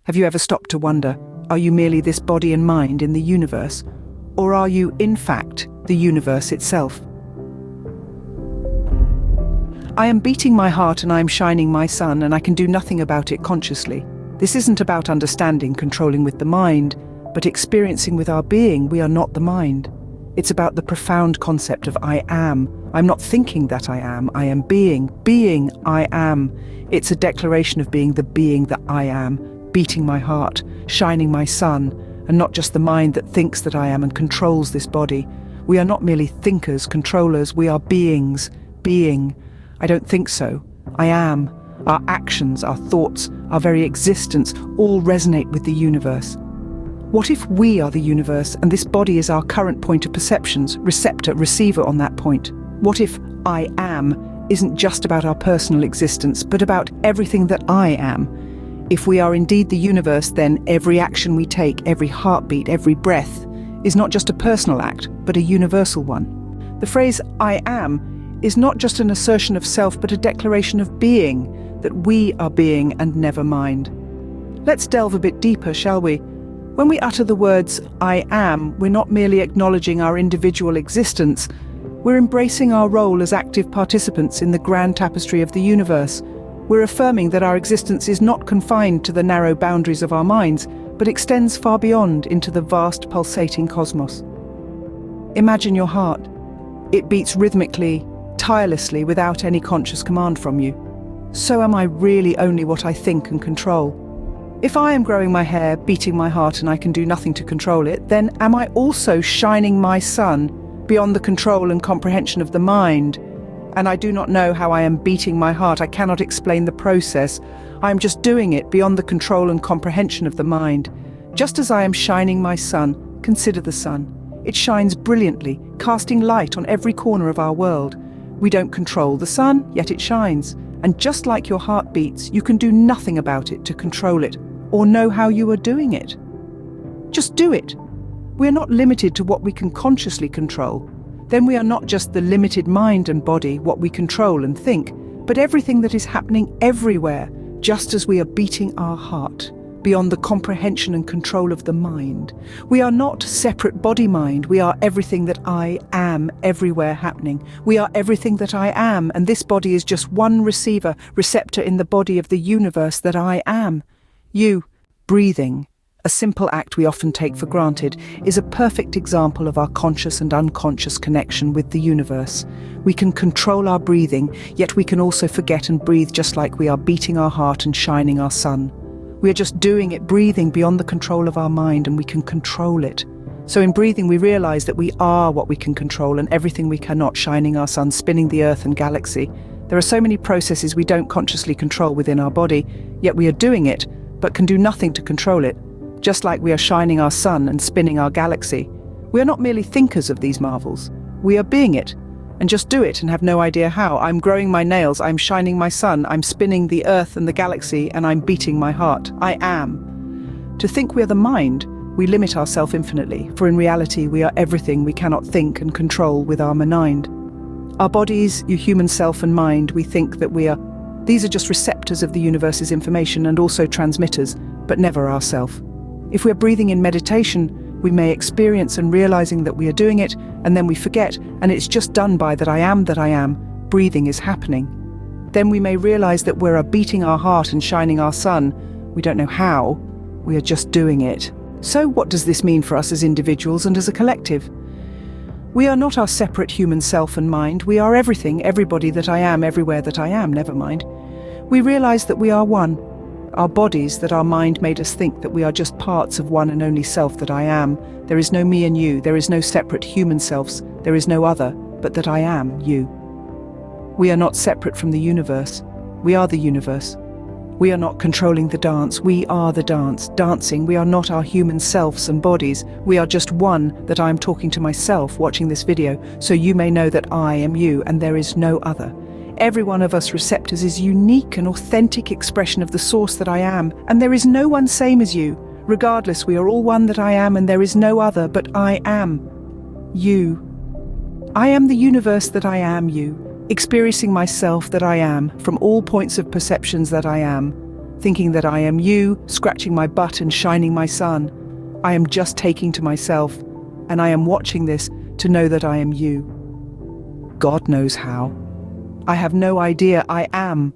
Have you ever stopped to wonder, are you merely this body and mind in the universe? Or are you, in fact, the universe itself? I am beating my heart and I am shining my sun, and I can do nothing about it consciously. This isn't about understanding, controlling with the mind, but experiencing with our being. We are not the mind. It's about the profound concept of I am. I'm not thinking that I am being. Being, I am. It's a declaration of being the being that I am, beating my heart, shining my sun, and not just the mind that thinks that I am and controls this body. We are not merely thinkers, controllers, we are beings. Being. I don't think so. I am. Our actions, our thoughts, our very existence all resonate with the universe. What if we are the universe and this body is our current point of perceptions, receptor, receiver on that point? What if I am isn't just about our personal existence, but about everything that I am? If we are indeed the universe, then every action we take, every heartbeat, every breath, is not just a personal act, but a universal one. The phrase I am is not just an assertion of self, but a declaration of being, that we are being and never mind. Let's delve a bit deeper, shall we? When we utter the words I am, we're not merely acknowledging our individual existence, we're embracing our role as active participants in the grand tapestry of the universe. We're affirming that our existence is not confined to the narrow boundaries of our minds, but extends far beyond into the vast pulsating cosmos. Imagine your heart. It beats rhythmically, tirelessly, without any conscious command from you. So am I really only what I think and control? If I am growing my hair, beating my heart, and I can do nothing to control it, then am I also shining my sun beyond the control and comprehension of the mind? And I do not know how I am beating my heart. I cannot explain the process. I am just doing it beyond the control and comprehension of the mind. Just as I am shining my sun, consider the sun. It shines brilliantly, casting light on every corner of our world. We don't control the sun, yet it shines. And just like your heart beats, you can do nothing about it to control it, or know how you are doing it. Just do it. We are not limited to what we can consciously control. Then we are not just the limited mind and body, what we control and think, but everything that is happening everywhere, just as we are beating our heart, beyond the comprehension and control of the mind. We are not separate body-mind, we are everything that I am everywhere happening. We are everything that I am, and this body is just one receiver, receptor in the body of the universe that I am. You, breathing, a simple act we often take for granted, is a perfect example of our conscious and unconscious connection with the universe. We can control our breathing, yet we can also forget and breathe just like we are beating our heart and shining our sun. We are just doing it, breathing beyond the control of our mind, and we can control it. So in breathing we realize that we are what we can control and everything we cannot, shining our sun, spinning the earth and galaxy. There are so many processes we don't consciously control within our body, yet we are doing it, but can do nothing to control it. Just like we are shining our sun and spinning our galaxy. We are not merely thinkers of these marvels. We are being it, and just do it and have no idea how. I'm growing my nails, I'm shining my sun, I'm spinning the earth and the galaxy, and I'm beating my heart. I am. To think we are the mind, we limit ourselves infinitely, for in reality we are everything we cannot think and control with our mind. Our bodies, your human self and mind, we think that we are. These are just receptors of the universe's information and also transmitters, but never ourself. If we are breathing in meditation, we may experience and realizing that we are doing it, and then we forget, and it's just done by that I am, breathing is happening. Then we may realize that we're beating our heart and shining our sun. We don't know how, we are just doing it. So what does this mean for us as individuals and as a collective? We are not our separate human self and mind. We are everything, everybody that I am, everywhere that I am, never mind. We realize that we are one. Our bodies, that our mind made us think that we are just parts of one and only self that I am. There is no me and you, there is no separate human selves, there is no other, but that I am you. We are not separate from the universe. We are the universe. We are not controlling the dance, we are the dance. Dancing, we are not our human selves and bodies. We are just one, that I am talking to myself watching this video, so you may know that I am you and there is no other. Every one of us receptors is unique and authentic expression of the source that I am, and there is no one same as you. Regardless, we are all one that I am, and there is no other but I am you. I am the universe that I am you, experiencing myself that I am, from all points of perceptions that I am. thinking that I am you, scratching my butt and shining my sun. I am just taking to myself, and I am watching this to know that I am you. God knows how. I have no idea I am.